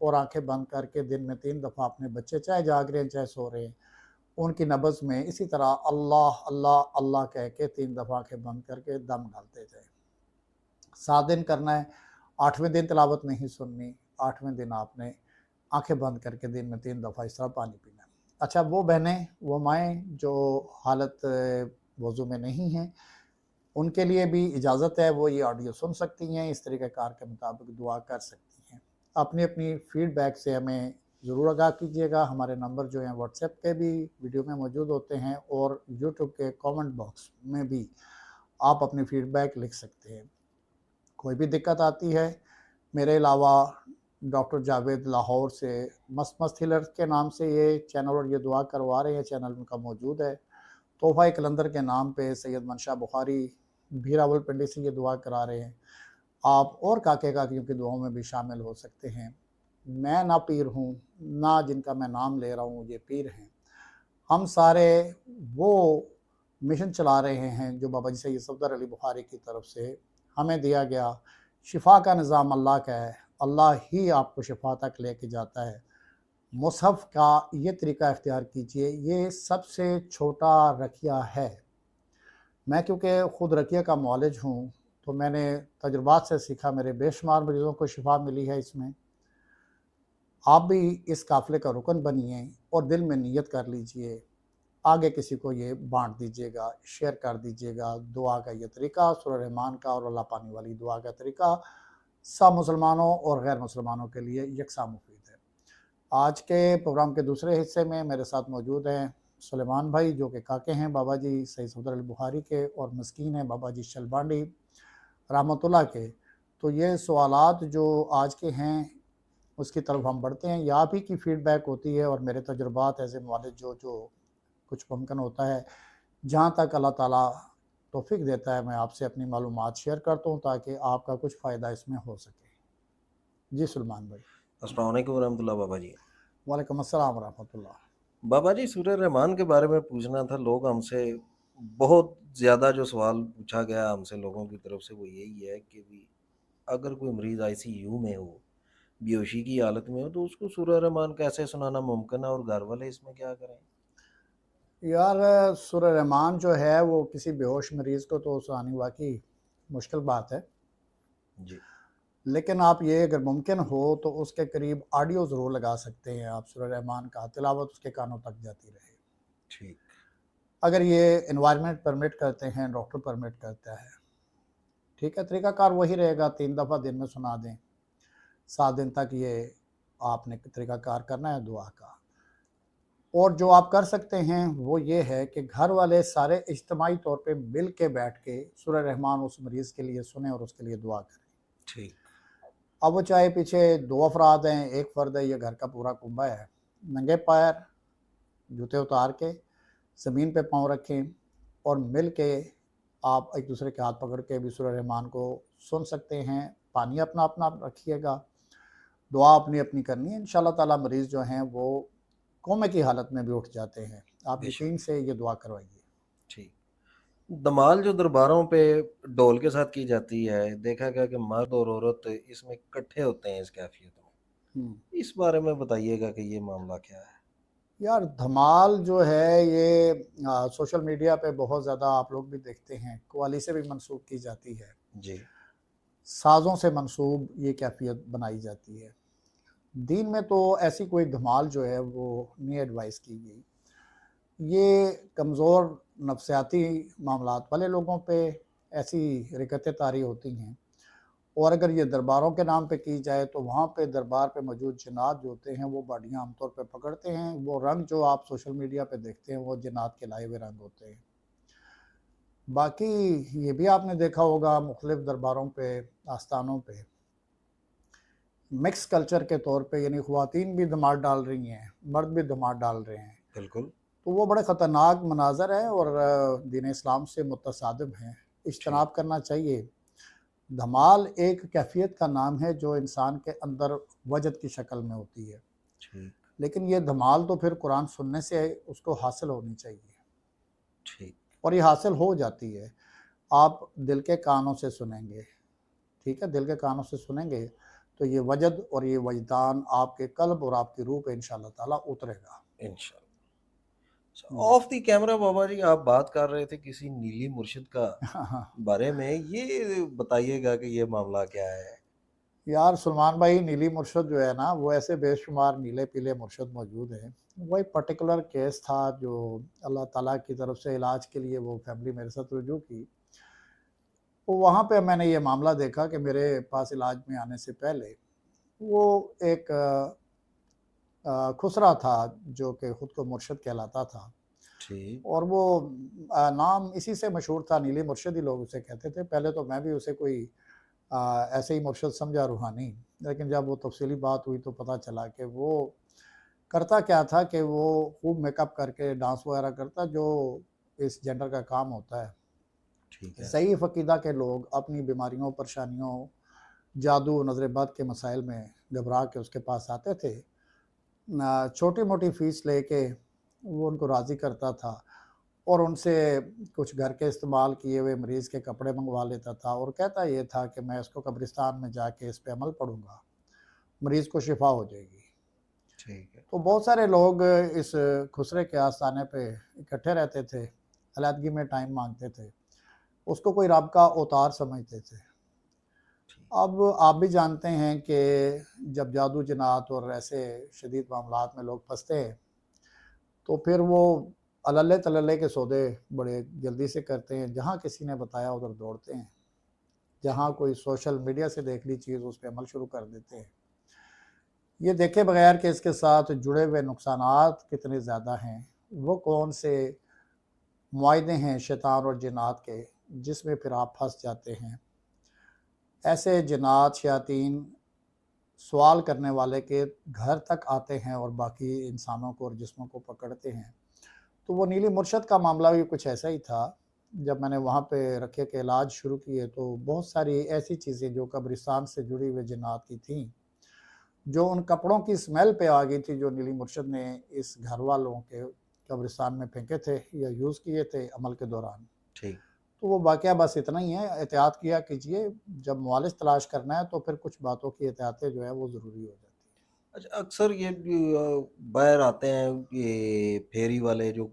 اور آنکھیں بند کر کے دن میں 3 دفعہ اپنے بچے چاہے جاگ رہے ہیں چاہے سو رہے ہیں ان کی نبض میں اسی طرح اللہ اللہ اللہ کہہ کے 3 دفعہ آنکھیں بند کر کے دم ڈالتے جائیں. 7 دن کرنا ہے. 8ویں دن تلاوت نہیں سننی. 8ویں دن آپ نے آنکھیں بند کر کے دن میں 3 دفعہ اس طرح پانی پینا ہے. اچھا وہ بہنیں وہ مائیں جو حالت وضو میں نہیں ہیں ان کے لیے بھی اجازت ہے, وہ یہ آڈیو سن سکتی ہیں, اس طریقہ کار کے مطابق دعا کر سکتی ہیں. اپنی اپنی فیڈ بیک سے ہمیں ضرور آگاہ کیجیے گا. ہمارے نمبر جو ہیں واٹس ایپ کے بھی ویڈیو میں موجود ہوتے ہیں اور یوٹیوب کے کامنٹ باکس میں بھی آپ اپنی فیڈ بیک لکھ سکتے ہیں. کوئی بھی دقت آتی ہے میرے علاوہ ڈاکٹر جاوید لاہور سے مست ہیلر کے نام سے یہ چینل اور یہ دعا کروا رہے ہیں, چینل ان کا موجود ہے. تحفہ کلندر کے نام پہ سید منشا بخاری بھی راول پنڈی سے یہ دعا کرا رہے ہیں. آپ اور کاکے کاکیوں کی دعاؤں میں بھی شامل ہو سکتے ہیں. میں نہ پیر ہوں نہ جن کا میں نام لے رہا ہوں یہ پیر ہیں. ہم سارے وہ مشن چلا رہے ہیں جو بابا جی سید صفدر علی بخاری کی طرف سے ہمیں دیا گیا. شفا کا نظام اللہ کا ہے, اللہ ہی آپ کو شفا تک لے کے جاتا ہے. مصحف کا یہ طریقہ اختیار کیجئے, یہ سب سے چھوٹا رقیہ ہے. میں کیونکہ خود رقیہ کا معالج ہوں تو میں نے تجربات سے سیکھا, میرے بے شمار مریضوں کو شفا ملی ہے اس میں. آپ بھی اس قافلے کا رکن بنیے اور دل میں نیت کر لیجئے, آگے کسی کو یہ بانٹ دیجئے گا, شیئر کر دیجئے گا. دعا کا یہ طریقہ سورہ رحمان کا اور اللہ پانی والی دعا کا طریقہ سب مسلمانوں اور غیر مسلمانوں کے لیے یکساں مفید ہے. آج کے پروگرام کے دوسرے حصے میں میرے ساتھ موجود ہیں سلیمان بھائی جو کہ کاکے ہیں بابا جی سید صفدر علی بخاری کے اور مسکین ہیں بابا جی شلبانڈی رحمۃ اللہ کے. تو یہ سوالات جو آج کے ہیں اس کی طرف ہم بڑھتے ہیں. یہ آپ ہی کی فیڈ بیک ہوتی ہے اور میرے تجربات ایز اے معالج جو کچھ ممکن ہوتا ہے جہاں تک اللہ تعالیٰ توفیق دیتا ہے میں آپ سے اپنی معلومات شیئر کرتا ہوں تاکہ آپ کا کچھ فائدہ اس میں ہو سکے. جی سلمان بھائی. السلام علیکم ورحمۃ اللہ. بابا جی وعلیکم السلام ورحمۃ اللہ. بابا جی سورہ رحمان کے بارے میں پوچھنا تھا. لوگ ہم سے بہت زیادہ جو سوال پوچھا گیا ہم سے لوگوں کی طرف سے وہ یہی ہے کہ بھی اگر کوئی مریض ICU میں ہو, بے ہوشی کی حالت میں ہو, تو اس کو سورہ رحمان کیسے سنانا ممکن ہے اور گھر والے اس میں کیا کریں؟ یار سورہ رحمان جو ہے وہ کسی بے ہوش مریض کو تو سنانی واقعی مشکل بات ہے, جی لیکن آپ یہ اگر ممکن ہو تو اس کے قریب آڈیو ضرور لگا سکتے ہیں آپ. سورہ رحمان کا تلاوت اس کے کانوں تک جاتی رہے. ٹھیک. اگر یہ انوائرمنٹ پرمٹ کرتے ہیں, ڈاکٹر پرمٹ کرتا ہے, ٹھیک ہے. طریقہ کار وہی رہے گا, 3 دفعہ دن میں سنا دیں, 7 دن تک یہ آپ نے طریقہ کار کرنا ہے دعا کا. اور جو آپ کر سکتے ہیں وہ یہ ہے کہ گھر والے سارے اجتماعی طور پہ مل کے بیٹھ کے سورہ رحمان اس مریض کے لیے سنیں اور اس کے لیے دعا کریں. ٹھیک. اب وہ چاہے پیچھے 2 افراد ہیں, ایک فرد ہے, یہ گھر کا پورا کنبہ ہے, ننگے پیر جوتے اتار کے زمین پہ پاؤں رکھیں اور مل کے آپ ایک دوسرے کے ہاتھ پکڑ کے بھی سورہ رحمان کو سن سکتے ہیں. پانی اپنا اپنا رکھیے گا, دعا اپنی اپنی کرنی ہے. انشاءاللہ تعالیٰ مریض جو ہیں وہ کومے کی حالت میں بھی اٹھ جاتے ہیں. آپ بے یقین سے یہ دعا کروائیے. ٹھیک. دمال جو درباروں پہ ڈھول کے ساتھ کی جاتی ہے, دیکھا گیا کہ مرد اور عورت اس میں اکٹھے ہوتے ہیں اس کیفیت میں. اس بارے میں بتائیے گا کہ یہ معاملہ کیا ہے؟ یار دھمال جو ہے یہ سوشل میڈیا پہ بہت زیادہ آپ لوگ بھی دیکھتے ہیں, قوالی سے بھی منسوب کی جاتی ہے, جی سازوں سے منسوب یہ کیفیت بنائی جاتی ہے. دین میں تو ایسی کوئی دھمال جو ہے وہ نہیں ایڈوائز کی گئی. یہ کمزور نفسیاتی معاملات والے لوگوں پہ ایسی حرکتیں طاری ہوتی ہیں, اور اگر یہ درباروں کے نام پہ کی جائے تو وہاں پہ دربار پہ موجود جنات جو ہوتے ہیں وہ باڈیاں عام طور پہ پکڑتے ہیں. وہ رنگ جو آپ سوشل میڈیا پہ دیکھتے ہیں وہ جنات کے لائے ہوئے رنگ ہوتے ہیں. باقی یہ بھی آپ نے دیکھا ہوگا مختلف درباروں پہ آستانوں پہ مکس کلچر کے طور پہ, یعنی خواتین بھی دھمال ڈال رہی ہیں, مرد بھی دھمال ڈال رہے ہیں. بالکل. تو وہ بڑے خطرناک مناظر ہیں اور دین اسلام سے متصادم ہیں, اجتناب کرنا چاہیے. دھمال ایک کیفیت کا نام ہے جو انسان کے اندر وجد کی شکل میں ہوتی ہے, ٹھیک لیکن یہ دھمال تو پھر قرآن سننے سے اس کو حاصل ہونی چاہیے, ٹھیک. اور یہ حاصل ہو جاتی ہے. آپ دل کے کانوں سے سنیں گے, ٹھیک ہے, دل کے کانوں سے سنیں گے تو یہ وجد اور یہ وجدان آپ کے قلب اور آپ کی روح پہ انشاءاللہ تعالیٰ اترے گا. انشاءاللہ. جی. آف دی کیمرہ بابا جی آپ بات کر رہے تھے کسی نیلی مرشد کا بارے میں، یہ بتائیے گا کہ یہ معاملہ کیا ہے؟ یار سلمان بھائی، نیلی مرشد جو ہے نا، وہ ایسے بے شمار نیلے پیلے مرشد موجود ہیں. وہ ایک پرٹیکولر کیس تھا جو اللہ تعالیٰ کی طرف سے علاج کے لیے وہ فیملی میرے ساتھ رجوع کی. وہ وہاں پہ میں نے یہ معاملہ دیکھا کہ میرے پاس علاج میں آنے سے پہلے وہ ایک خسرا تھا جو کہ خود کو مرشد کہلاتا تھا، ٹھیک. اور وہ نام اسی سے مشہور تھا، نیلی مرشد ہی لوگ اسے کہتے تھے. پہلے تو میں بھی اسے کوئی ایسے ہی مرشد سمجھا، روحانی. لیکن جب وہ تفصیلی بات ہوئی تو پتہ چلا کہ وہ کرتا کیا تھا کہ وہ خوب میک اپ کر کے ڈانس وغیرہ کرتا، جو اس جینڈر کا کام ہوتا ہے. ٹھیک ہے. صحیح عقیدہ کے لوگ اپنی بیماریوں، پریشانیوں، جادو، نظر بد کے مسائل میں گھبرا کے اس کے پاس آتے تھے. چھوٹی موٹی فیس لے کے وہ ان کو راضی کرتا تھا، اور ان سے کچھ گھر کے استعمال کیے ہوئے مریض کے کپڑے منگوا لیتا تھا، اور کہتا یہ تھا کہ میں اس کو قبرستان میں جا کے اس پہ عمل پڑوں گا، مریض کو شفا ہو جائے گی. ٹھیک ہے. تو بہت سارے لوگ اس خسرے کے آستانے پہ اکٹھے رہتے تھے، علیحدگی میں ٹائم مانگتے تھے، اس کو کوئی رب کا اوتار سمجھتے تھے. اب آپ بھی جانتے ہیں کہ جب جادو جنات اور ایسے شدید معاملات میں لوگ پھنستے ہیں تو پھر وہ اللہ تللے کے سودے بڑے جلدی سے کرتے ہیں. جہاں کسی نے بتایا ادھر دوڑتے ہیں، جہاں کوئی سوشل میڈیا سے دیکھ لی چیز اس پہ عمل شروع کر دیتے ہیں، یہ دیکھے بغیر کہ اس کے ساتھ جڑے ہوئے نقصانات کتنے زیادہ ہیں. وہ کون سے معاہدے ہیں شیطان اور جنات کے جس میں پھر آپ پھنس جاتے ہیں. ایسے جنات، شیاطین سوال کرنے والے کے گھر تک آتے ہیں اور باقی انسانوں کو اور جسموں کو پکڑتے ہیں. تو وہ نیلی مرشد کا معاملہ بھی کچھ ایسا ہی تھا. جب میں نے وہاں پہ رکھے کے علاج شروع کیے تو بہت ساری ایسی چیزیں جو قبرستان سے جڑی ہوئے جنات کی تھیں، جو ان کپڑوں کی اسمیل پہ آ گئی تھی جو نیلی مرشد نے اس گھر والوں کے قبرستان میں پھینکے تھے یا یوز کیے تھے عمل کے دوران. ٹھیک. تو وہ واقعہ بس اتنا ہی ہے. احتیاط کیا کیجئے، جب معالج تلاش کرنا ہے تو پھر کچھ باتوں کی احتیاطیں جو ہے وہ ضروری ہو جاتی ہیں. اچھا، اکثر یہ باہر آتے ہیں یہ پھیری والے جو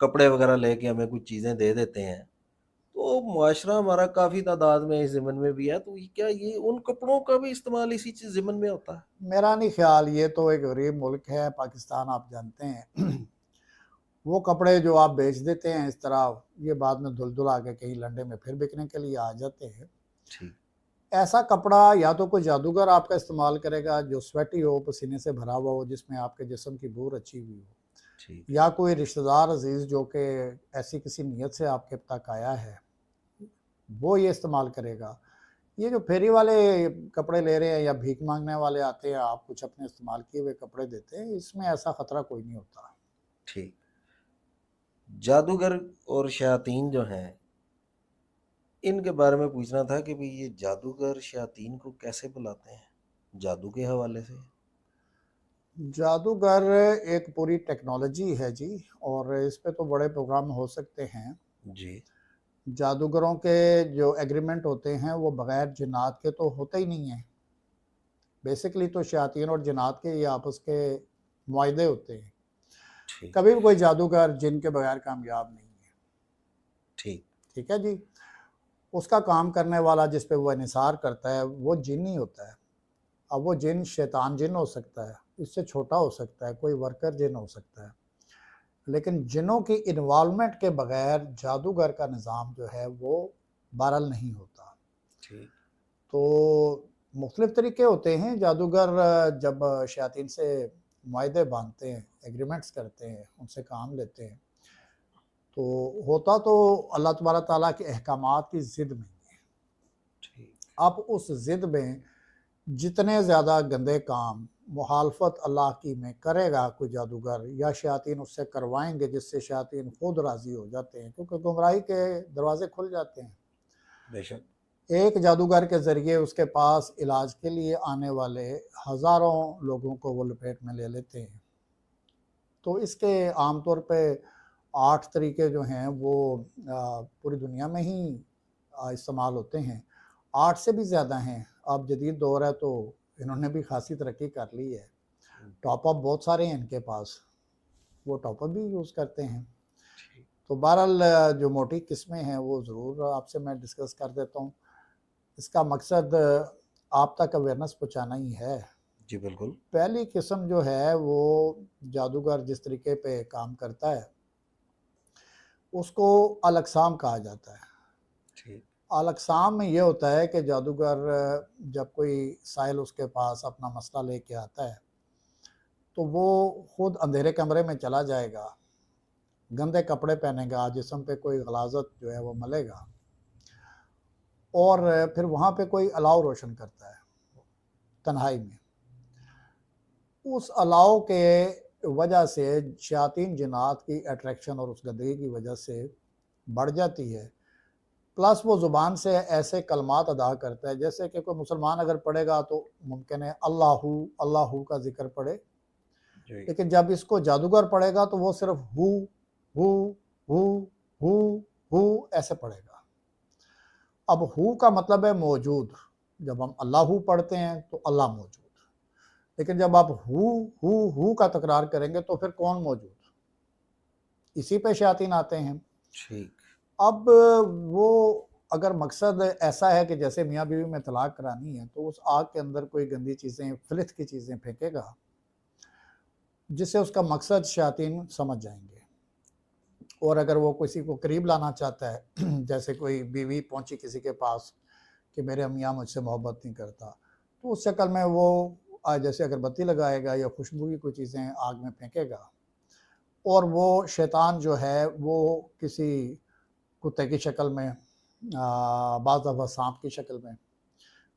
کپڑے وغیرہ لے کے ہمیں کچھ چیزیں دے دیتے ہیں، تو معاشرہ ہمارا کافی تعداد میں اس ضمن میں بھی ہے، تو کیا یہ ان کپڑوں کا بھی استعمال اسی چیز ضمن میں ہوتا ہے؟ میرا نہیں خیال. یہ تو ایک غریب ملک ہے پاکستان، آپ جانتے ہیں. وہ کپڑے جو آپ بیچ دیتے ہیں اس طرح، یہ بعد میں دھل دھل آ کے کہیں لنڈے میں پھر بکنے کے لیے آ جاتے ہیں. ٹھیک. ایسا کپڑا یا تو کوئی جادوگر آپ کا استعمال کرے گا جو سویٹی ہو، پسینے سے بھرا ہوا ہو، جس میں آپ کے جسم کی بو رچی ہوئی ہو، ٹھیک. یا کوئی رشتہ دار عزیز جو کہ ایسی کسی نیت سے آپ کے تک آیا ہے وہ یہ استعمال کرے گا. یہ جو پھیری والے کپڑے لے رہے ہیں یا بھیک مانگنے والے آتے ہیں، آپ کچھ اپنے استعمال کیے ہوئے کپڑے دیتے ہیں، اس میں ایسا خطرہ کوئی نہیں ہوتا. ٹھیک. جادوگر اور شیاطین جو ہیں ان کے بارے میں پوچھنا تھا کہ بھی یہ جادوگر شیاطین کو کیسے بلاتے ہیں جادو کے حوالے سے؟ جادوگر ایک پوری ٹیکنالوجی ہے جی، اور اس پہ تو بڑے پروگرام ہو سکتے ہیں. جی. جادوگروں کے جو ایگریمنٹ ہوتے ہیں وہ بغیر جنات کے تو ہوتے ہی نہیں ہیں. بیسکلی تو شیاطین اور جنات کے یہ آپس کے معاہدے ہوتے ہیں. ٹھیک. کبھی بھی کوئی جادوگر جن کے بغیر کامیاب نہیں ہے. ٹھیک. ٹھیک ہے جی. اس کا کام کرنے والا جس پہ وہ انحصار کرتا ہے وہ جن ہی ہوتا ہے. اب وہ جن شیطان جن ہو سکتا ہے، اس سے چھوٹا ہو سکتا ہے، کوئی ورکر جن ہو سکتا ہے، لیکن جنوں کی انوالومنٹ کے بغیر جادوگر کا نظام جو ہے وہ بہرحال نہیں ہوتا. ٹھیک. تو مختلف طریقے ہوتے ہیں. جادوگر جب شیاطین سے معاہدے باندھتے ہیں، ایگریمنٹس کرتے ہیں، ان سے کام لیتے ہیں، تو ہوتا تو اللہ تبارک تعالیٰ کے احکامات کی ضد میں ہے. ٹھیک. اب اس ضد میں جتنے زیادہ گندے کام مخالفت اللہ کی میں کرے گا کوئی جادوگر یا شیاطین اس سے کروائیں گے، جس سے شیاطین خود راضی ہو جاتے ہیں، کیونکہ گمراہی کے دروازے کھل جاتے ہیں. بے شک. ایک جادوگر کے ذریعے اس کے پاس علاج کے لیے آنے والے ہزاروں لوگوں کو وہ لپیٹ میں لے لیتے ہیں. تو اس کے عام طور پہ 8 طریقے جو ہیں وہ پوری دنیا میں ہی استعمال ہوتے ہیں. 8 سے بھی زیادہ ہیں. اب جدید دور ہے تو انہوں نے بھی خاصی ترقی کر لی ہے، ٹاپ اپ بہت سارے ہیں ان کے پاس، وہ ٹاپ اپ بھی یوز کرتے ہیں۔ ٹھیک تو بہرحال جو موٹی قسمیں ہیں وہ ضرور آپ سے میں ڈسکس کر دیتا ہوں۔ اس کا مقصد آپ تک اویئرنیس پہنچانا ہی ہے۔ جی بالکل پہلی قسم جو ہے وہ جادوگر جس طریقے پہ کام کرتا ہے اس کو الاقسام کہا جاتا ہے۔ ٹھیک الاقسام میں یہ ہوتا ہے کہ جادوگر جب کوئی سائل اس کے پاس اپنا مسئلہ لے کے آتا ہے تو وہ خود اندھیرے کمرے میں چلا جائے گا، گندے کپڑے پہنے گا، جسم پہ کوئی غلاظت جو ہے وہ ملے گا، اور پھر وہاں پہ کوئی الاؤ روشن کرتا ہے تنہائی میں۔ اس الاؤ کے وجہ سے شیاطین جنات کی اٹریکشن اور اس گندگی کی وجہ سے بڑھ جاتی ہے، پلس وہ زبان سے ایسے کلمات ادا کرتا ہے جیسے کہ کوئی مسلمان اگر پڑھے گا تو ممکن ہے اللہ اللہ کا ذکر پڑھے، جی لیکن جب اس کو جادوگر پڑھے گا تو وہ صرف ہو ہو ہو ہو ہو ایسے پڑھے گا۔ اب ہو کا مطلب ہے موجود، جب ہم اللہ پڑھتے ہیں تو اللہ موجود، لیکن جب آپ ہو کا تکرار کریں گے تو پھر کون موجود؟ اسی پہ شیاطین آتے ہیں۔ ٹھیک اب وہ اگر مقصد ایسا ہے کہ جیسے میاں بیوی میں طلاق کرانی ہے تو اس آگ کے اندر کوئی گندی چیزیں فلت کی چیزیں پھینکے گا جس سے اس کا مقصد شیاطین سمجھ جائیں گے، اور اگر وہ کسی کو قریب لانا چاہتا ہے جیسے کوئی بیوی پہنچی کسی کے پاس کہ میرے میاں مجھ سے محبت نہیں کرتا، تو اس شکل میں وہ جیسے اگربتی لگائے گا یا خوشبو کی کوئی چیزیں آگ میں پھینکے گا، اور وہ شیطان جو ہے وہ کسی کتے کی شکل میں، بعض دفعہ سانپ کی شکل میں،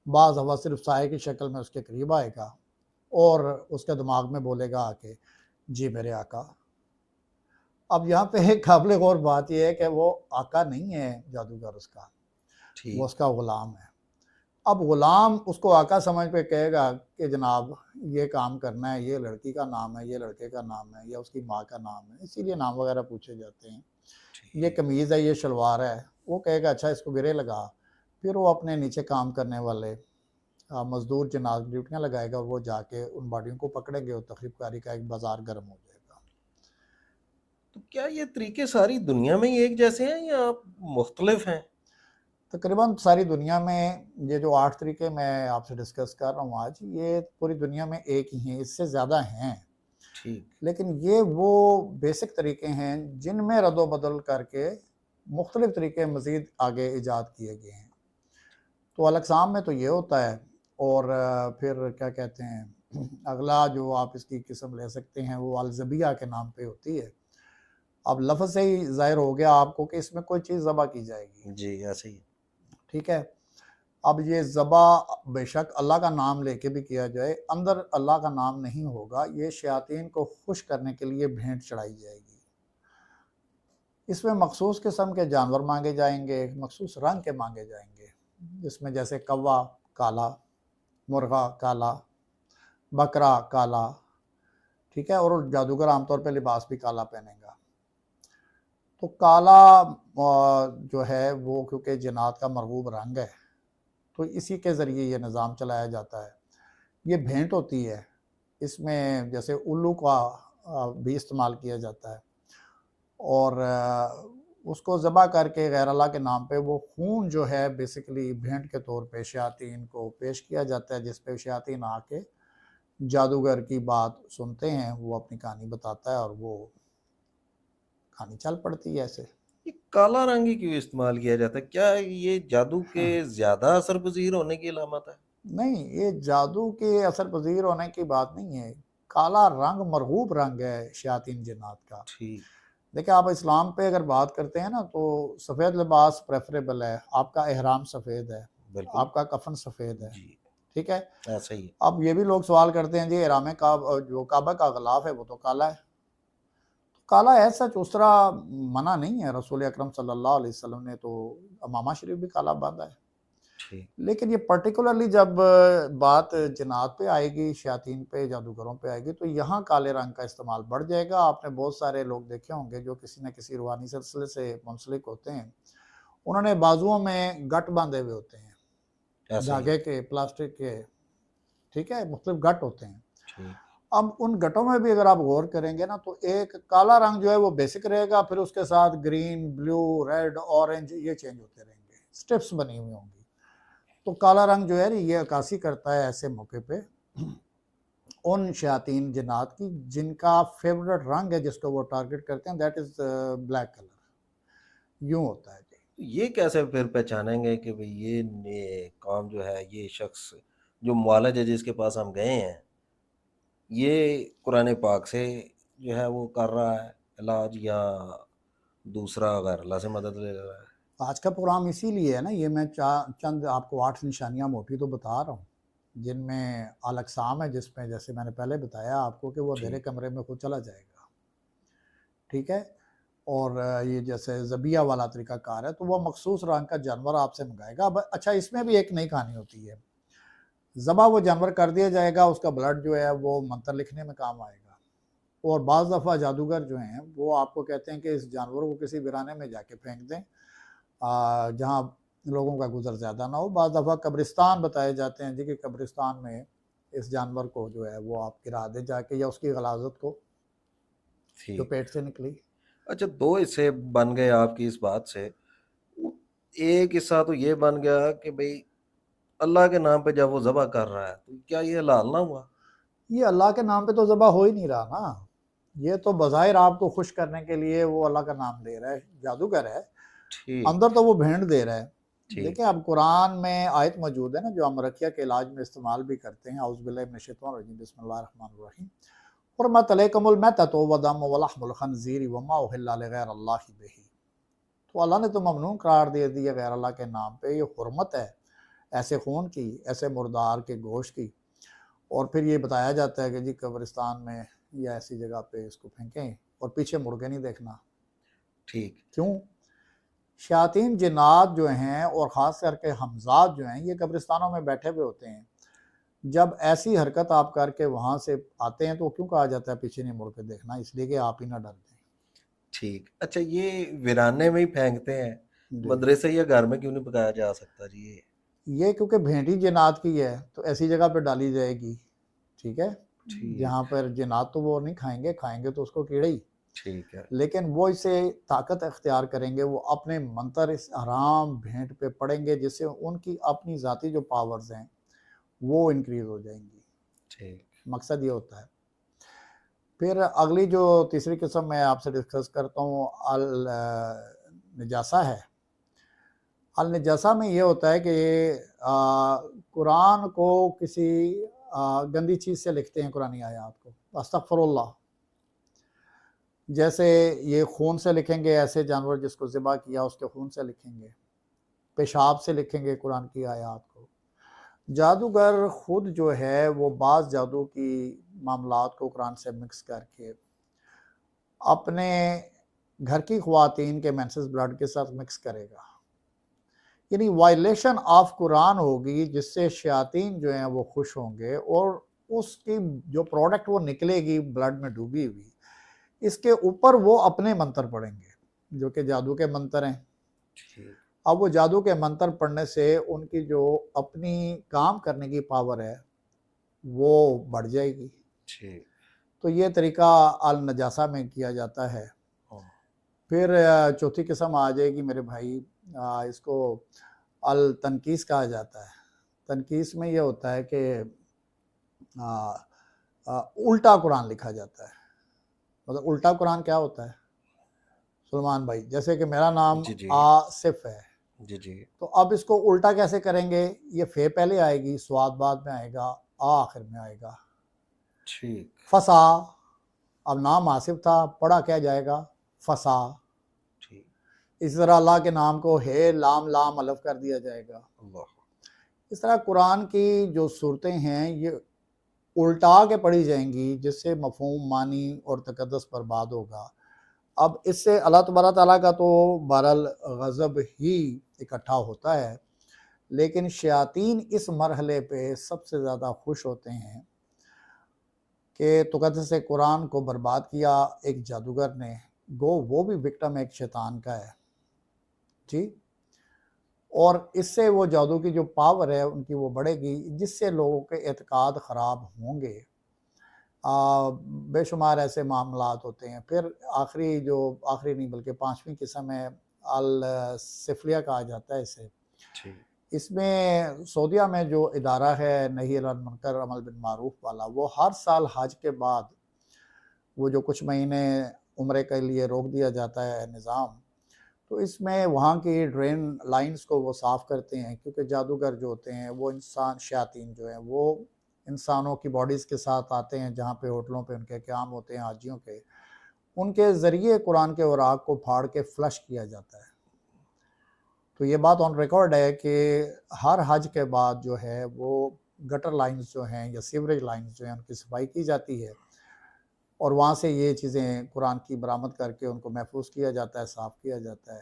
بعض دفعہ صرف سائے کی شکل میں اس کے قریب آئے گا اور اس کے دماغ میں بولے گا آ کے جی میرے آقا۔ اب یہاں پہ ایک قابل غور بات یہ ہے کہ وہ آقا نہیں ہے جادوگر، اس کا وہ ٹھیک اس کا غلام ہے۔ اب غلام اس کو آقا سمجھ پہ کہے گا کہ جناب یہ کام کرنا ہے، یہ لڑکی کا نام ہے، یہ لڑکے کا نام ہے، یا اس کی ماں کا نام ہے، اسی لیے نام وغیرہ پوچھے جاتے ہیں، یہ ٹھیک قمیض ہے، یہ شلوار ہے، وہ کہے گا اچھا اس کو گرے لگا، پھر وہ اپنے نیچے کام کرنے والے مزدور جناب ڈیوٹیاں لگائے گا اور وہ جا کے ان باڈیوں کو پکڑیں گے اور تخریب کاری کا ایک بازار گرم ہو جائے گا۔ تو کیا یہ طریقے ساری دنیا میں ہی ایک جیسے ہیں یا مختلف ہیں؟ تقریباً ساری دنیا میں یہ جو 8 طریقے میں آپ سے ڈسکس کر رہا ہوں آج، یہ پوری دنیا میں ایک ہی ہیں، اس سے زیادہ ہیں، ٹھیک لیکن یہ وہ بیسک طریقے ہیں جن میں رد و بدل کر کے مختلف طریقے مزید آگے ایجاد کیے گئے ہیں۔ تو الاقسام میں تو یہ ہوتا ہے، اور پھر کیا کہتے ہیں اگلا جو آپ اس کی قسم لے سکتے ہیں وہ الزبیہ کے نام پہ ہوتی ہے۔ اب لفظ سے ہی ظاہر ہو گیا آپ کو کہ اس میں کوئی چیز ذبح کی جائے گی، جی ایسے ہی ٹھیک ہے۔ اب یہ ذبح بے شک اللہ کا نام لے کے بھی کیا جائے، اندر اللہ کا نام نہیں ہوگا، یہ شیاطین کو خوش کرنے کے لیے بھینٹ چڑھائی جائے گی۔ اس میں مخصوص قسم کے جانور مانگے جائیں گے، مخصوص رنگ کے مانگے جائیں گے، جس میں جیسے کوا کالا، مرغا کالا، بکرا کالا، ٹھیک ہے، اور جادوگر عام طور پہ لباس بھی کالا پہنے گا۔ تو کالا جو ہے وہ کیونکہ جنات کا مرغوب رنگ ہے تو اسی کے ذریعے یہ نظام چلایا جاتا ہے۔ یہ بھینٹ ہوتی ہے، اس میں جیسے الو کا بھی استعمال کیا جاتا ہے، اور اس کو ذبح کر کے غیر اللہ کے نام پہ وہ خون جو ہے بیسیکلی بھینٹ کے طور پہ شیاطین کو پیش کیا جاتا ہے، جس پہ شیاطین آ کے جادوگر کی بات سنتے ہیں، وہ اپنی کہانی بتاتا ہے اور وہ کہانی چل پڑتی ہے ایسے۔ یہ کالا رنگ ہی کیوں استعمال کیا جاتا ہے؟ کیا یہ جادو کے زیادہ اثر پذیر ہونے کی علامت ہے؟ نہیں، یہ جادو کے اثر پذیر ہونے کی بات نہیں ہے، کالا رنگ مرغوب رنگ ہے شیاطین جنات کا۔ ٹھیک دیکھیں آپ اسلام پہ اگر بات کرتے ہیں نا تو سفید لباس پریفریبل ہے، آپ کا احرام سفید ہے، بالکل آپ کا کفن سفید ہے، جی ٹھیک ہے۔ ایسا ہی ہے۔ اب یہ بھی لوگ سوال کرتے ہیں جی احرام جو کعبہ کا غلاف ہے وہ تو کالا ہے، کالا ہے سچ، اس طرح منع نہیں ہے، رسول اکرم صلی اللہ علیہ وسلم نے تو امامہ شریف بھی کالا باندھا ہے، ٹھیک لیکن یہ پرٹیکولرلی جب بات جنات پہ آئے گی، شیاطین پہ، جادوگروں پہ آئے گی تو یہاں کالے رنگ کا استعمال بڑھ جائے گا۔ آپ نے بہت سارے لوگ دیکھے ہوں گے جو کسی نہ کسی روحانی سلسلے سے منسلک ہوتے ہیں، انہوں نے بازوؤں میں گٹ باندھے ہوئے ہوتے ہیں، ایسا ہی ہے۔ دھاگے کے، پلاسٹک کے، ٹھیک ہے، مختلف گٹ ہوتے ہیں. ٹھیک. اب ان گٹوں میں بھی اگر آپ غور کریں گے نا تو ایک کالا رنگ جو ہے وہ بیسک رہے گا، پھر اس کے ساتھ گرین، بلیو، ریڈ، اورنج یہ چینج ہوتے رہیں گے، سٹرپس بنی ہوئی ہوں گی. تو کالا رنگ جو ہے یہ عکاسی کرتا ہے ایسے موقع پہ ان شیاطین جنات کی جن کا فیورٹ رنگ ہے جس کو وہ ٹارگٹ کرتے ہیں، دیٹ از بلیک کلر. یوں ہوتا ہے جی. یہ کیسے پھر پہچانیں گے کہ بھئی یہ کام جو ہے یہ شخص جو معالج ہے جس کے پاس ہم گئے ہیں یہ قرآن پاک سے جو ہے وہ کر رہا ہے علاج یا دوسرا غیر اللہ سے مدد لے رہا ہے؟ آج کا پروگرام اسی لیے ہے نا، یہ میں چند آپ کو 8 نشانیاں موٹی تو بتا رہا ہوں جن میں الاقسام ہے، جس میں جیسے میں نے پہلے بتایا آپ کو کہ وہ اندھیرے ٹھیک. کمرے میں خود چلا جائے گا. ٹھیک ہے. اور یہ جیسے ذبیحہ والا طریقہ کار ہے تو وہ مخصوص رنگ کا جانور آپ سے منگائے گا. اب اچھا اس میں بھی ایک نئی کہانی ہوتی ہے. ذبح وہ جانور کر دیا جائے گا، اس کا بلڈ جو ہے وہ منتر لکھنے میں کام آئے گا. اور بعض دفعہ جادوگر جو ہیں وہ آپ کو کہتے ہیں کہ اس جانور کو کسی ویرانے میں جا کے پھینک دیں جہاں لوگوں کا گزر زیادہ نہ ہو. بعض دفعہ قبرستان بتائے جاتے ہیں جی کہ قبرستان میں اس جانور کو جو ہے وہ آپ گرا دیں جا کے، یا اس کی غلاظت کو جو ٹھیک. پیٹ سے نکلی. اچھا 2 حصے بن گئے آپ کی اس بات سے. ایک حصہ تو یہ بن گیا کہ بھئی اللہ کے نام پہ جب وہ ذبح کر رہا ہے تو کیا یہ حلال نہ ہوا؟ یہ اللہ کے نام پہ تو ذبح ہو ہی نہیں رہا نا، یہ تو بظاہر آپ کو خوش کرنے کے لیے وہ اللہ کا نام لے رہا ہے، جادوگر ہے، ٹھیک. اندر تو وہ بھینڈ دے رہا ہے. ٹھیک. دیکھیں اب قرآن میں آیت موجود ہے نا جو ہم رقیہ کے علاج میں استعمال بھی کرتے ہیں. اعوذ باللہ من الشیطان الرجیم، بسم اللہ الرحمن الرحیم. حرمت علیکم المیتۃ والدم ولحم الخنزیر وما اہل لغیر اللہ بہ. تو اللہ نے تو ممنوع قرار دے دیا غیر اللہ کے نام پہ، یہ حرمت ہے ایسے خون کی، ایسے مردار کے گوشت کی. اور پھر یہ بتایا جاتا ہے کہ جی قبرستان میں یا ایسی جگہ پہ اس کو پھینکیں اور پیچھے مڑ کے نہیں دیکھنا. ٹھیک. کیوں؟ شیاطین جنات جو ہیں اور خاص کر کے حمزات جو ہیں یہ قبرستانوں میں بیٹھے ہوئے ہوتے ہیں. جب ایسی حرکت آپ کر کے وہاں سے آتے ہیں تو کیوں کہا جاتا ہے پیچھے نہیں مڑ کے دیکھنا؟ اس لیے کہ آپ ہی نہ ڈر دیں. ٹھیک. اچھا یہ ویرانے میں ہی پھینکتے ہیں، مدرسے یا گھر میں کیوں نہیں پکایا جا سکتا جی؟ یہ کیونکہ بھینٹی جنات کی ہے تو ایسی جگہ پہ ڈالی جائے گی. ٹھیک ہے. جہاں پر جنات تو وہ نہیں کھائیں گے تو اس کو کیڑے ہی. ٹھیک ہے. لیکن وہ اسے طاقت اختیار کریں گے، وہ اپنے منتر اس حرام بھینٹ پہ پڑیں گے جس سے ان کی اپنی ذاتی جو پاورز ہیں وہ انکریز ہو جائیں گی. ٹھیک. مقصد یہ ہوتا ہے. پھر اگلی جو تیسری قسم میں آپ سے ڈسکس کرتا ہوں النجاسہ ہے. النجاسہ میں یہ ہوتا ہے کہ قرآن کو کسی گندی چیز سے لکھتے ہیں، قرآنی آیات کو، استغفر اللہ. جیسے یہ خون سے لکھیں گے، ایسے جانور جس کو ذبح کیا اس کے خون سے لکھیں گے، پیشاب سے لکھیں گے قرآن کی آیات کو. جادوگر خود جو ہے وہ بعض جادو کی معاملات کو قرآن سے مکس کر کے اپنے گھر کی خواتین کے مینسز بلڈ کے ساتھ مکس کرے گا. یعنی وائلیشن آف قرآن ہوگی جس سے شیاطین جو ہیں وہ خوش ہوں گے، اور اس کی جو پروڈکٹ وہ نکلے گی بلڈ میں ڈوبی ہوئی، اس کے اوپر وہ اپنے منتر پڑھیں گے جو کہ جادو کے منتر ہیں. اب وہ جادو کے منتر پڑھنے سے ان کی جو اپنی کام کرنے کی پاور ہے وہ بڑھ جائے گی. تو یہ طریقہ النجاسہ میں کیا جاتا ہے. پھر چوتھی قسم آ جائے گی میرے بھائی، اس کو التنکیس کہا جاتا ہے. تنکیس میں یہ ہوتا ہے کہ الٹا قرآن لکھا جاتا ہے. مطلب الٹا قرآن کیا ہوتا ہے سلمان بھائی؟ جیسے کہ میرا نام آصف ہے، تو اب اس کو الٹا کیسے کریں گے؟ یہ فے پہلے آئے گی، سواد بعد میں آئے گا، آخر میں آئے گا. فسا، اب نام آصف تھا، پڑھا کیا جائے گا؟ فسا. اس طرح اللہ کے نام کو ہے لام لام الف کر دیا جائے گا. اس طرح قرآن کی جو صورتیں ہیں یہ الٹا کے پڑھی جائیں گی جس سے مفہوم، معنی اور تقدس برباد ہوگا. اب اس سے اللہ تبارک تعالیٰ کا تو بہرحال غضب ہی اکٹھا ہوتا ہے، لیکن شیاطین اس مرحلے پہ سب سے زیادہ خوش ہوتے ہیں کہ تقدس قرآن کو برباد کیا ایک جادوگر نے، گو وہ بھی وکٹم ایک شیطان کا ہے. جی اور اس سے وہ جادو کی جو پاور ہے ان کی وہ بڑھے گی، جس سے لوگوں کے اعتقاد خراب ہوں گے۔ بے شمار ایسے معاملات ہوتے ہیں۔ پھر آخری نہیں بلکہ پانچویں قسم ہے السفلیہ کہا جاتا ہے اسے۔ ٹھیک اس میں سعودیہ میں جو ادارہ ہے نہی عن المنکر امر بالمعروف والا، وہ ہر سال حج کے بعد وہ جو کچھ مہینے عمرے کے لیے روک دیا جاتا ہے نظام، تو اس میں وہاں کی ڈرین لائنز کو وہ صاف کرتے ہیں، کیونکہ جادوگر جو ہوتے ہیں وہ شیاطین جو ہیں وہ انسانوں کی باڈیز کے ساتھ آتے ہیں، جہاں پہ ہوٹلوں پہ ان کے قیام ہوتے ہیں حاجیوں کے، ان کے ذریعے قرآن کے اوراق کو پھاڑ کے فلش کیا جاتا ہے۔ تو یہ بات آن ریکارڈ ہے کہ ہر حج کے بعد جو ہے وہ گٹر لائنز جو ہیں یا سیوریج لائنز جو ہیں ان کی صفائی کی جاتی ہے، اور وہاں سے یہ چیزیں قرآن کی برآمد کر کے ان کو محفوظ کیا جاتا ہے، صاف کیا جاتا ہے۔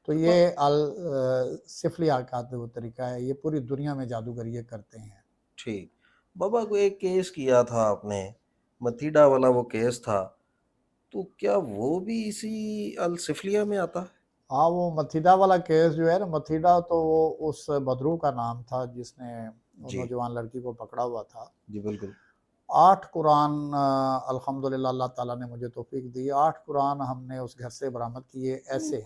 تو یہ السفلیہ کا وہ طریقہ ہے، یہ پوری دنیا میں جادوگر یہ کرتے ہیں۔ ٹھیک بابا، کو ایک کیس کیا تھا آپ نے، متیڈا والا وہ کیس تھا، تو کیا وہ بھی اسی السفلیہ میں آتا ہے؟ ہاں، وہ متھیڈا والا کیس جو ہے نا، متھیڈا تو وہ اس بدرو کا نام تھا جس نے جی نوجوان لڑکی کو پکڑا ہوا تھا۔ جی بالکل 8 قرآن الحمدللہ اللہ تعالیٰ نے مجھے توفیق دی، 8 قرآن ہم نے اس گھر سے برآمد کیے ایسے،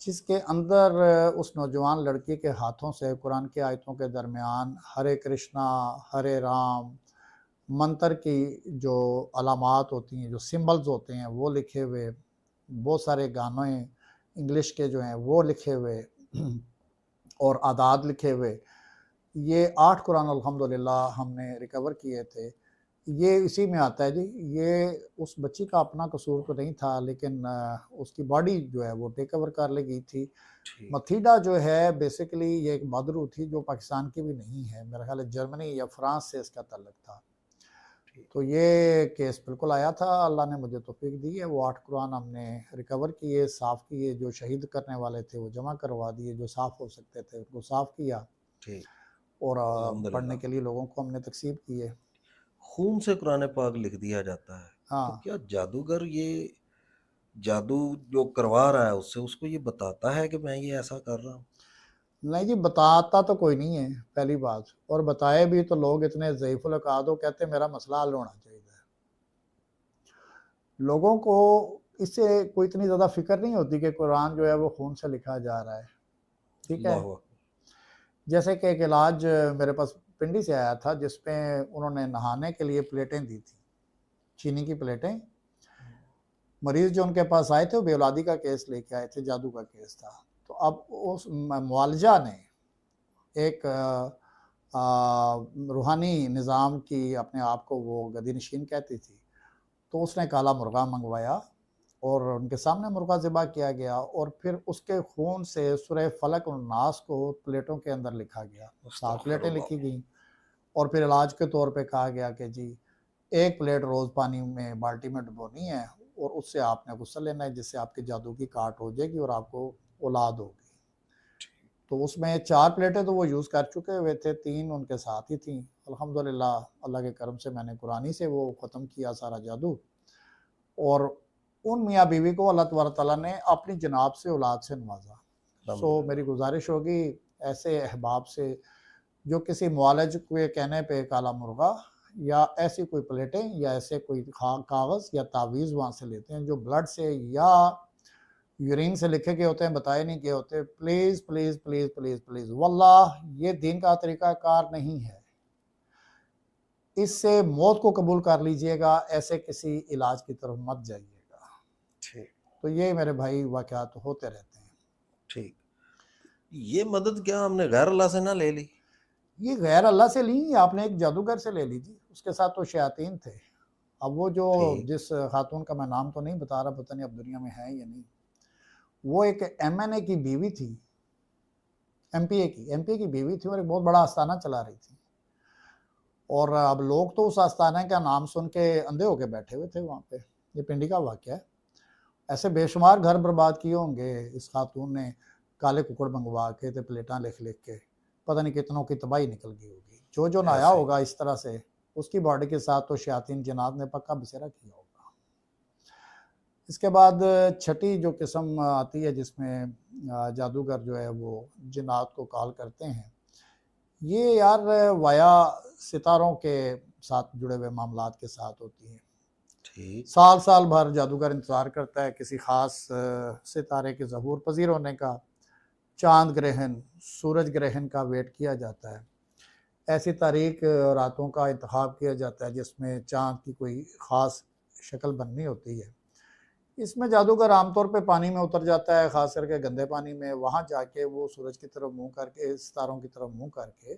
جس کے اندر اس نوجوان لڑکی کے ہاتھوں سے قرآن کی آیتوں کے درمیان ہرے کرشنا ہرے رام منتر کی جو علامات ہوتی ہیں، جو سمبلز ہوتے ہیں وہ لکھے ہوئے، بہت سارے گانے انگلش کے جو ہیں وہ لکھے ہوئے اور اعداد لکھے ہوئے، یہ 8 قرآن الحمدللہ ہم نے ریکور کیے تھے۔ یہ اسی میں آتا ہے جی، یہ اس بچی کا اپنا قصور تو نہیں تھا، لیکن اس کی باڈی جو ہے وہ ٹیک اوور کر لی گئی تھی۔ ٹھیک متھیڈا جو ہے بیسیکلی یہ ایک بدرو تھی جو پاکستان کی بھی نہیں ہے، میرا خیال ہے جرمنی یا فرانس سے اس کا تعلق تھا۔ ٹھیک تو یہ کیس بالکل آیا تھا، اللہ نے مجھے توفیق دی ہے، وہ 8 قرآن ہم نے ریکور کیے، صاف کیے، جو شہید کرنے والے تھے وہ جمع کروا دیے، جو صاف ہو سکتے تھے ان کو صاف کیا، ٹھیک اور الحمدللہ۔ پڑھنے کے لیے لوگوں کو ہم نے تقسیم کیے۔ خون سے قرآن پاک لکھ دیا جاتا ہے، ہاں، تو کیا جادوگر یہ جادو جو کروا رہا ہے اس سے اس کو یہ بتاتا ہے کہ میں یہ ایسا کر رہا ہوں؟ نہیں جی، بتاتا تو کوئی نہیں ہے پہلی بات، اور بتائے بھی تو لوگ اتنے ضعیف العقاد ہو، کہتے ہیں میرا مسئلہ حل ہونا چاہیے۔ لوگوں کو اس سے کوئی اتنی زیادہ فکر نہیں ہوتی کہ قرآن جو ہے وہ خون سے لکھا جا رہا ہے، ٹھیک ہے۔ اللہ اکبر۔ جیسے کہ ایک علاج میرے پاس پنڈی سے آیا تھا، جس میں انہوں نے نہانے کے لیے پلیٹیں دی تھی، چینی کی پلیٹیں۔ مریض جو ان کے پاس آئے تھے وہ بے اولادی کا کیس لے کے آئے تھے، جادو کا کیس تھا۔ تو اب اس معالجہ نے ایک روحانی نظام کی اپنے آپ کو وہ گدی نشین کہتی تھی، تو اس نے کالا مرغا منگوایا اور ان کے سامنے مرغا ذبح کیا گیا، اور پھر اس کے خون سے سورہ فلق اور ناس کو پلیٹوں کے اندر لکھا گیا، 7 استغفر پلیٹیں اللہ۔ لکھی گئیں، اور پھر علاج کے طور پہ کہا گیا کہ جی 1 پلیٹ روز پانی میں بالٹی میں ڈبونی ہے، اور اس سے آپ نے غسل لینا ہے، جس سے آپ کی جادو کی کاٹ ہو جائے گی اور آپ کو اولاد ہوگی۔ تو اس میں 4 پلیٹیں تو وہ یوز کر چکے ہوئے تھے، 3 ان کے ساتھ ہی تھیں۔ الحمدللہ اللہ کے کرم سے میں نے قرآنی سے وہ ختم کیا سارا جادو، اور ان میاں بیوی کو اللہ تبارک تعالیٰ نے اپنی جناب سے اولاد سے نوازا۔ سو میری گزارش ہوگی ایسے احباب سے جو کسی معالج کے کہنے پہ کالا مرغا یا ایسی کوئی پلیٹیں یا ایسے کوئی کاغذ یا تعویذ وہاں سے لیتے ہیں جو بلڈ سے یا یورین سے لکھے گئے ہوتے ہیں، بتائے نہیں گئے ہوتے، please please please please please واللہ یہ دین کا طریقہ کار نہیں ہے، اس سے موت کو قبول کر لیجئے گا، ایسے کسی علاج کی طرف مت جائیے گا۔ ٹھیک تو یہ میرے بھائی واقعات ہوتے رہتے ہیں۔ ٹھیک، یہ مدد کیا ہم نے غیر اللہ سے نہ لے لی؟ یہ غیر اللہ سے لی، آپ نے ایک جادوگر سے لے لی جی، اس کے ساتھ تو شیاطین تھے۔ اب وہ جو ٹھیک جس خاتون کا میں نام تو نہیں بتا رہا، پتہ نہیں اب دنیا میں ہے یا نہیں، وہ ایک ایم این اے کی بیوی تھی، ایم پی اے کی بیوی تھی، اور ایک بہت بڑا آستانہ چلا رہی تھی، اور اب لوگ تو اس آستانہ کا نام سن کے اندھے ہو کے بیٹھے ہوئے تھے وہاں پہ۔ یہ پنڈی کا واقعہ ہے، ایسے بے شمار گھر برباد کیے ہوں گے اس خاتون نے، کالے ککڑ منگوا کے تے پلیٹاں لکھ کے، پتہ نہیں کتنوں کی تباہی نکل گئی ہوگی۔ جو نایا ایسے ہوگا اس طرح سے، اس کی باڈی کے ساتھ تو شیاطین جنات نے پکا بسیرا کیا ہوگا۔ اس کے بعد چھٹی جو قسم آتی ہے جس میں جادوگر جو ہے وہ جنات کو کال کرتے ہیں، یہ یار وایا ستاروں کے ساتھ جڑے ہوئے معاملات کے ساتھ ہوتی ہیں۔ ٹھیک سال سال بھر جادوگر انتظار کرتا ہے کسی خاص ستارے کے ظہور پذیر ہونے کا، چاند گرہن، سورج گرہن کا ویٹ کیا جاتا ہے، ایسی تاریک راتوں کا انتخاب کیا جاتا ہے جس میں چاند کی کوئی خاص شکل بننی ہوتی ہے۔ اس میں جادوگر عام طور پہ پانی میں اتر جاتا ہے، خاص کر کے گندے پانی میں، وہاں جا کے وہ سورج کی طرف منہ کر کے، ستاروں کی طرف منہ کر کے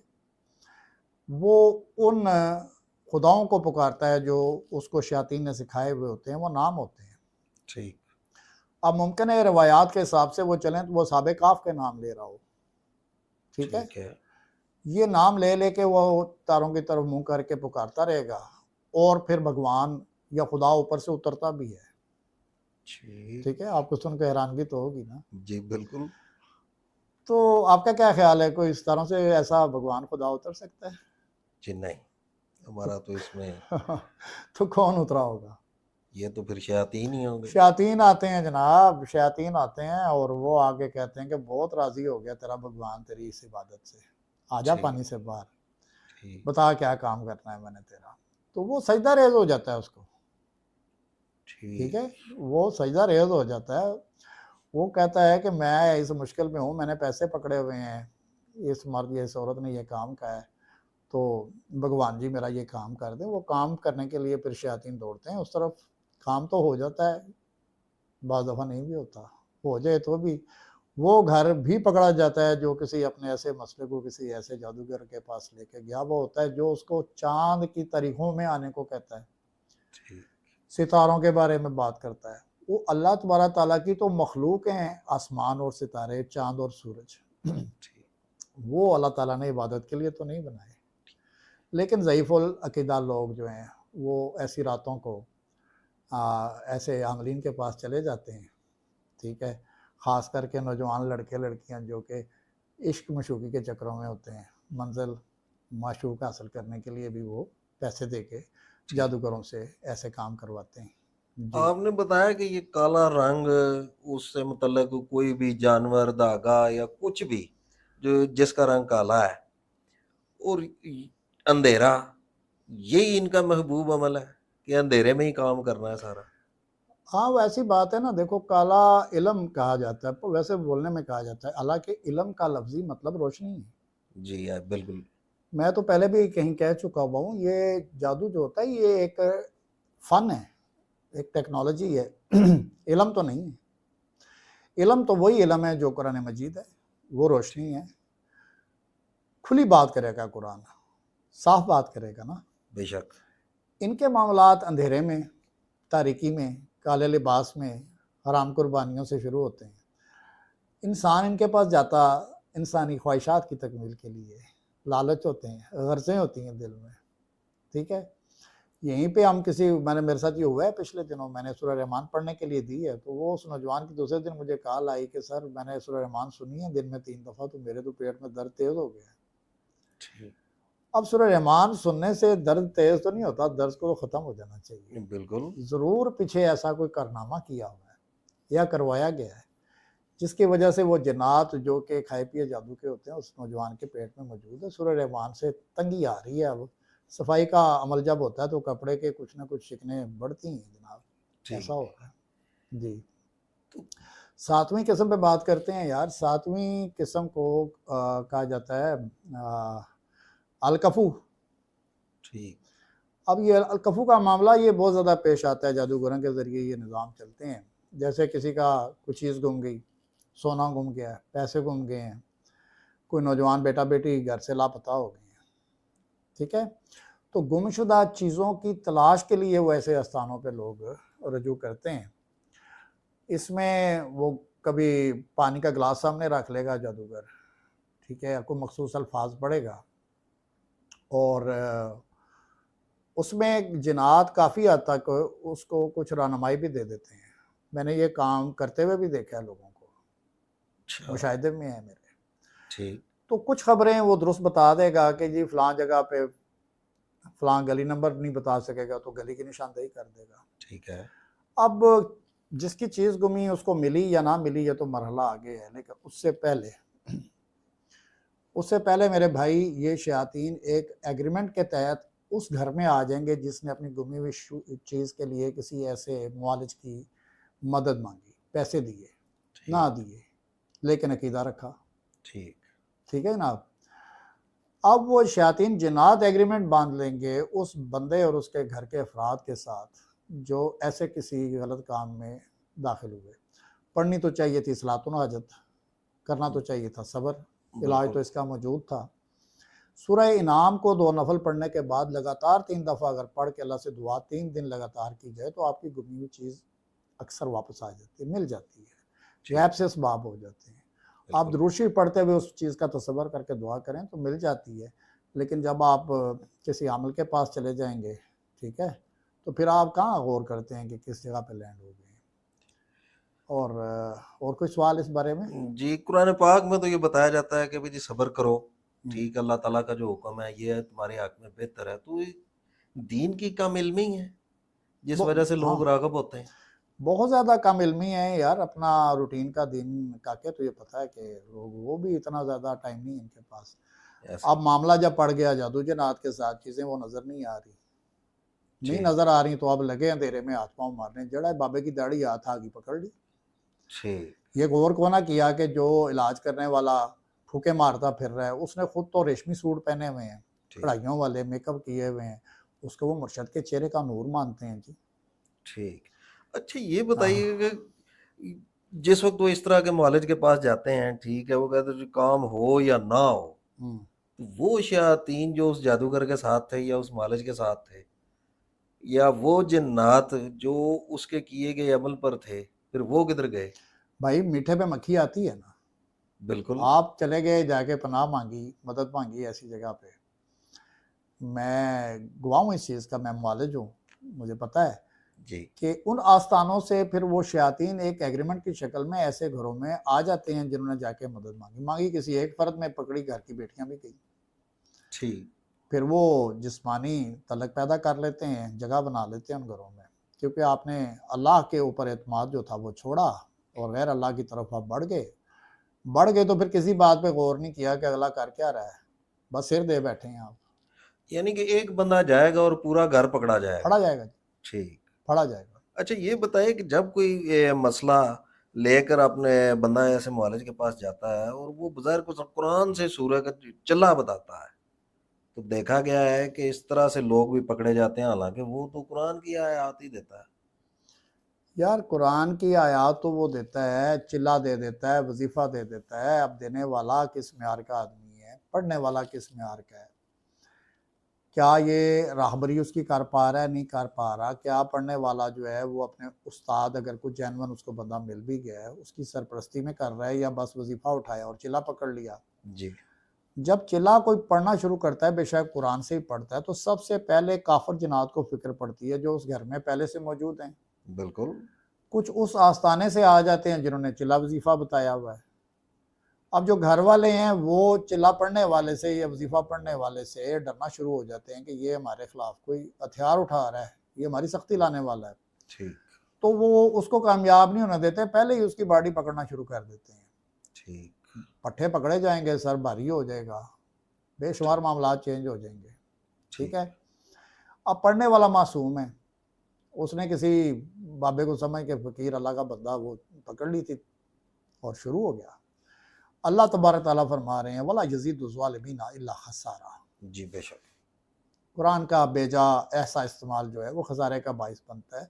وہ ان خداؤں کو پکارتا ہے جو اس کو شیاطین نے سکھائے ہوئے ہوتے ہیں، وہ نام ہوتے ہیں۔ ٹھیک اب ممکن ہے روایات کے حساب سے وہ چلیں تو وہ صحابہ کاف کے نام لے رہا ہو، ٹھیک ہے، ٹھیک ہے یہ نام لے لے کے وہ تاروں کی طرف منہ کر کے پکارتا رہے گا، اور پھر بھگوان یا خدا اوپر سے اترتا بھی ہے، ٹھیک ٹھیک ہے۔ آپ کو سن کے حیرانگی تو ہوگی نا۔ جی بالکل تو آپ کا کیا خیال ہے، کوئی اس طرح سے ایسا بھگوان خدا اتر سکتا ہے؟ جی نہیں، ہمارا تو اس میں تو کون اترا ہوگا؟ یہ تو پھر شیاطین ہی ہوں گے۔ شیاطین آتے ہیں جناب، شیاطین آتے ہیں اور وہ آگے کہتے ہیں کہ بہت راضی ہو گیا تیرا بھگوان تیری اس عبادت سے، آ جا ٹھیک پانی سے باہر، ٹھیک بتا کیا کام کرنا ہے میں نے تیرا۔ تو وہ سجدہ ریز ہو جاتا ہے اس کو، ٹھیک ٹھیک ہے، وہ سجدہ ریز ہو جاتا ہے۔ وہ کہتا ہے کہ میں اس مشکل میں ہوں، میں نے پیسے پکڑے ہوئے ہیں، اس مرد یا اس عورت نے یہ کام کا ہے، تو بھگوان جی میرا یہ کام کر دیں۔ وہ کام کرنے کے لیے پھر شیاطین دوڑتے ہیں اس طرف، کام تو ہو جاتا ہے، بعض دفعہ نہیں بھی ہوتا، ہو جائے تو بھی وہ گھر بھی پکڑا جاتا ہے جو کسی اپنے ایسے مسئلے کو کسی ایسے جادوگر کے پاس لے کے گیا، وہ ہوتا ہے جو اس کو چاند کی تاریخوں میں آنے کو کہتا ہے، ٹھیک ستاروں کے بارے میں بات کرتا ہے۔ وہ اللہ تبارک تعالیٰ کی تو مخلوق ہیں، آسمان اور ستارے، چاند اور سورج، ٹھیک وہ اللہ تعالیٰ نے عبادت کے لیے تو نہیں بنائے، لیکن ضعیف العقیدہ لوگ جو ہیں وہ ایسی راتوں کو ایسے عاملین کے پاس چلے جاتے ہیں، ٹھیک ہے، خاص کر کے نوجوان لڑکے لڑکیاں جو کہ عشق مشوقی کے چکروں میں ہوتے ہیں، منزل معشوق حاصل کرنے کے لیے بھی وہ پیسے دے کے جادوگروں سے ایسے کام کرواتے ہیں۔ جی آپ نے بتایا کہ یہ کالا رنگ، اس سے متعلق کوئی بھی جانور، دھاگا یا کچھ بھی جو جس کا رنگ کالا ہے، اور اندھیرا، یہی ان کا محبوب عمل ہے کہ اندھیرے میں ہی کام کرنا ہے سارا؟ ہاں وہ ایسی بات ہے نا، دیکھو کالا علم کہا جاتا ہے، ویسے بولنے میں کہا جاتا ہے، حالانکہ علم کا لفظی مطلب روشنی ہے۔ جی بالکل میں تو پہلے بھی کہیں کہہ چکا ہوا ہوں، یہ جادو جو ہوتا ہے یہ ایک فن ہے، ایک ٹیکنالوجی ہے، علم تو نہیں ہے۔ علم تو وہی علم ہے جو قرآن مجید ہے، وہ روشنی ہے، کھلی بات کرے گا قرآن، صاف بات کرے گا نا۔ بے شک ان کے معاملات اندھیرے میں، تاریکی میں، کالے لباس میں، حرام قربانیوں سے شروع ہوتے ہیں۔ انسان ان کے پاس جاتا انسانی خواہشات کی تکمیل کے لیے، لالچ ہوتے ہیں، غرضیں ہوتی ہیں دل میں، ٹھیک ہے۔ یہیں پہ ہم میرے ساتھ یہ ہوا ہے پچھلے دنوں، میں نے سورہ رحمان پڑھنے کے لیے دی ہے، تو وہ اس نوجوان کی دوسرے دن مجھے کال آئی کہ سر میں نے سورہ رحمان سنی ہے دن میں 3 دفعہ، تو میرے تو پیٹ میں درد تیز ہو گیا۔ ٹھیک اب سورہ رحمان سننے سے درد تیز تو نہیں ہوتا، درد کو تو ختم ہو جانا چاہیے، بالکل ضرور پیچھے ایسا کوئی کارنامہ کیا ہوا ہے یا کروایا گیا ہے جس کی وجہ سے وہ جنات جو کہ کھائے پیے جادو کے ہوتے ہیں اس نوجوان کے پیٹ میں موجود ہے۔ سورہ رحمان سے تنگی آ رہی ہے، اب صفائی کا عمل جب ہوتا ہے تو کپڑے کے کچھ نہ کچھ شکنیں بڑھتی ہیں جناب، ایسا ہو رہا ہے۔ جی 7ویں قسم پہ بات کرتے ہیں یار۔ 7ویں قسم کو کہا جاتا ہے الکفو۔ ٹھیک اب یہ الکفو کا معاملہ یہ بہت زیادہ پیش آتا ہے، جادوگروں کے ذریعے یہ نظام چلتے ہیں۔ جیسے کسی کا کچھ چیز گم گئی، سونا گم گیا، پیسے گم گئے ہیں، کوئی نوجوان بیٹا بیٹی گھر سے لاپتہ ہو گئے ہیں، ٹھیک ہے، تو گم شدہ چیزوں کی تلاش کے لیے وہ ایسے استھانوں پہ لوگ رجوع کرتے ہیں۔ اس میں وہ کبھی پانی کا گلاس سامنے رکھ لے گا جادوگر، ٹھیک ہے، کوئی مخصوص الفاظ پڑھے گا، اور اس میں جنات کافی حد تک اس کو کچھ رہنمائی بھی دے دیتے ہیں۔ میں نے یہ کام کرتے ہوئے بھی دیکھا ہے لوگوں کو، اچھا مشاہدے میں ہے میرے۔ ٹھیک تو کچھ خبریں وہ درست بتا دے گا کہ جی فلاں جگہ پہ فلاں گلی نمبر نہیں بتا سکے گا تو گلی کی نشاندہی کر دے گا۔ ٹھیک ہے اب جس کی چیز گمی اس کو ملی یا نہ ملی یہ تو مرحلہ آگے ہے، لیکن اس سے پہلے میرے بھائی یہ شیاطین ایک ایگریمنٹ کے تحت اس گھر میں آ جائیں گے جس نے اپنی گمی ہوئی چیز کے لیے کسی ایسے معالج کی مدد مانگی، پیسے دیے نہ ٹھیک دیے لیکن عقیدہ رکھا، ٹھیک ٹھیک ہے جناب۔ اب وہ شیاطین جنات ایگریمنٹ باندھ لیں گے اس بندے اور اس کے گھر کے افراد کے ساتھ جو ایسے کسی غلط کام میں داخل ہوئے۔ پڑھنی تو چاہیے تھی صلاۃ الحاجت، کرنا تو چاہیے تھا صبر، علاج تو بالکل اس کا موجود تھا۔ سورہ انعام کو 2 نفل پڑھنے کے بعد لگاتار 3 دفعہ اگر پڑھ کے اللہ سے دعا 3 دن لگاتار کی جائے تو آپ کی گمی ہوئی چیز اکثر واپس آ جاتی ہے، مل جاتی ہے، ٹھیک غیب سے اسباب ہو جاتے ہیں۔ آپ بالکل دروشی پڑھتے ہوئے اس چیز کا تصور کر کے دعا کریں تو مل جاتی ہے، لیکن جب آپ کسی عامل کے پاس چلے جائیں گے، ٹھیک ہے، تو پھر آپ کہاں غور کرتے ہیں کہ کس جگہ پہ لینڈ ہو گئے ہیں۔ اور کوئی سوال اس بارے میں؟ جی، قرآن پاک میں تو یہ بتایا جاتا ہے کہ بھی جی صبر کرو، ٹھیک، اللہ تعالیٰ کا جو حکم ہے یہ ہے تمہارے حق میں بہتر ہے، تو یہ دین کی کم علمی ہے جس وجہ سے ہاں لوگ راغب ہوتے ہیں۔ بہت زیادہ کم علمی ہے یار، اپنا روٹین کا دین کا کے تو یہ پتہ ہے کہ لوگ وہ بھی اتنا زیادہ ٹائم نہیں ہے ان کے پاس۔ ایسے اب معاملہ جب پڑ گیا جادو جنات کے ساتھ چیزیں وہ نظر نہیں آ رہی، نہیں ٹھیک نظر آ رہی تو اب لگے اندھیرے میں ہاتھ پاؤں مارنے، جڑا ہے بابے کی داڑھی ہاتھ آگی پکڑ لی۔ ٹھیک یہ غور کو نہ کیا کہ جو علاج کرنے والا پھوکے مارتا پھر رہا ہے اس نے خود تو ریشمی سوٹ پہنے ہوئے ہیں، ٹھیک کڑھائیوں والے، میک اپ کیے ہوئے ہیں، اس کو وہ مرشد کے چہرے کا نور مانتے ہیں جی۔ ٹھیک اچھا یہ بتائیے کہ جس وقت وہ اس طرح کے معالج کے پاس جاتے ہیں، ٹھیک ہے، وہ کہتے ہیں جی کام ہو یا نہ ہو، تو وہ شیاطین جو اس جادوگر کے ساتھ تھے یا اس معالج کے ساتھ تھے یا وہ جنات جو اس کے کیے گئے عمل پر تھے، پھر وہ کدھر گئے؟ بھائی میٹھے پہ مکھی آتی ہے نا، بالکل آپ چلے گئے جا کے پناہ مانگی، مدد مانگی ایسی جگہ پہ، میں گواہ ہوں اس چیز کا، میں معالج ہوں، مجھے پتہ ہے جی کہ ان آستانوں سے پھر وہ شیاطین ایک ایگریمنٹ کی شکل میں ایسے گھروں میں آ جاتے ہیں جنہوں نے جا کے مدد مانگی کسی ایک فرد میں پکڑی، گھر کی بیٹیاں بھی گئی، ٹھیک پھر وہ جسمانی تعلق پیدا کر لیتے ہیں، جگہ بنا لیتے ہیں ان گھروں میں، کیونکہ آپ نے اللہ کے اوپر اعتماد جو تھا وہ چھوڑا اور غیر اللہ کی طرف آپ بڑھ گئے تو پھر کسی بات پہ غور نہیں کیا کہ اگلا کر کیا رہا ہے، بس سر دے بیٹھے ہیں آپ، یعنی کہ ایک بندہ جائے گا اور پورا گھر پکڑا جائے گا۔ پڑا جائے گا جی، ٹھیک پڑا جائے گا۔ اچھا یہ بتائیے کہ جب کوئی مسئلہ لے کر اپنے بندہ ایسے معالج کے پاس جاتا ہے اور وہ بظاہر کو قرآن سے سورہ کا چلا بتاتا ہے، تو دیکھا گیا ہے کہ اس طرح سے لوگ بھی پکڑے جاتے ہیں، حالانکہ وہ تو قرآن کی آیات ہی دیتا ہے۔ یار قرآن کی آیات تو وہ دیتا ہے، چلا دے دیتا ہے، وظیفہ دے دیتا ہے، اب دینے والا کس معیار کا آدمی ہے، پڑھنے والا کس معیار کا ہے، کیا یہ راہبری اس کی کر پا رہا ہے، نہیں کر پا رہا، کیا پڑھنے والا جو ہے وہ اپنے استاد اگر کوئی جینون اس کو بندہ مل بھی گیا ہے اس کی سرپرستی میں کر رہا ہے یا بس وظیفہ اٹھایا اور چلا پکڑ لیا۔ جی جب چلا کوئی پڑھنا شروع کرتا ہے، بے شک قرآن سے ہی پڑھتا ہے، تو سب سے پہلے کافر جنات کو فکر پڑتی ہے جو اس گھر میں پہلے سے موجود ہیں، بالکل کچھ اس آستانے سے آ جاتے ہیں جنہوں نے چلا وظیفہ بتایا ہوا ہے۔ اب جو گھر والے ہیں وہ چلا پڑھنے والے سے یا وظیفہ پڑھنے والے سے ڈرنا شروع ہو جاتے ہیں کہ یہ ہمارے خلاف کوئی ہتھیار اٹھا رہا ہے، یہ ہماری سختی لانے والا ہے، ٹھیک تو وہ اس کو کامیاب نہیں ہونے دیتے، پہلے ہی اس کی باڈی پکڑنا شروع کر دیتے ہیں، ٹھیک پٹھے پکڑے جائیں گے، سر بھاری ہو جائے گا، بے شمار معاملات چینج ہو جائیں گے، ٹھیک ہے۔ اب پڑھنے والا معصوم ہے، اس نے کسی بابے کو سمجھ کے فقیر اللہ کا بندہ وہ پکڑ لی تھی اور شروع ہو گیا۔ اللہ تبارک تعالیٰ فرما رہے ہیں وَلَا يَزِيدُ الظَّالِمِينَ إِلَّا خَسَارًا، جی بے شک قرآن کا بیجا ایسا استعمال جو ہے وہ خسارے کا باعث بنتا ہے۔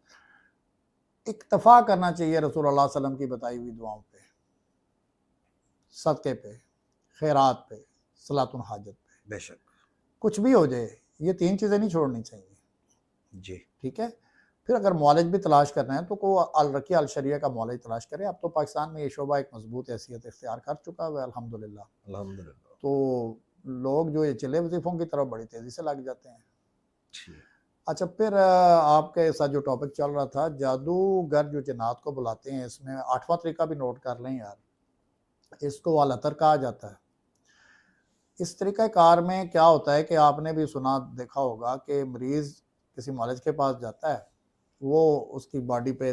اکتفا کرنا چاہیے رسول اللہ صلی اللہ علیہ وسلم کی بتائی ہوئی دعاؤں پہ، صدقے پہ، خیرات پہ، صلاۃ الحاجت پہ، بے شک کچھ بھی ہو جائے یہ 3 چیزیں نہیں چھوڑنی چاہیے، جی ٹھیک ہے۔ پھر اگر معالج بھی تلاش کرنا ہے تو کو الرقیہ الشریعہ کا معالج تلاش کرے، اب تو پاکستان میں یہ شعبہ ایک مضبوط حیثیت اختیار کر چکا ہوا ہے الحمدللہ، الحمدللہ تو لوگ جو یہ چلے وظیفوں کی طرف بڑی تیزی سے لگ جاتے ہیں۔ ٹھیک اچھا پھر آپ کے ساتھ جو ٹاپک چل رہا تھا جادوگر جو جنات کو بلاتے ہیں، اس میں 8واں طریقہ بھی نوٹ کر لیں یار، اس کو والتر کہا جاتا ہے۔ اس طریقہ کار میں کیا ہوتا ہے کہ آپ نے بھی سنا دیکھا ہوگا کہ مریض کسی معالج کے پاس جاتا ہے، وہ اس کی باڈی پہ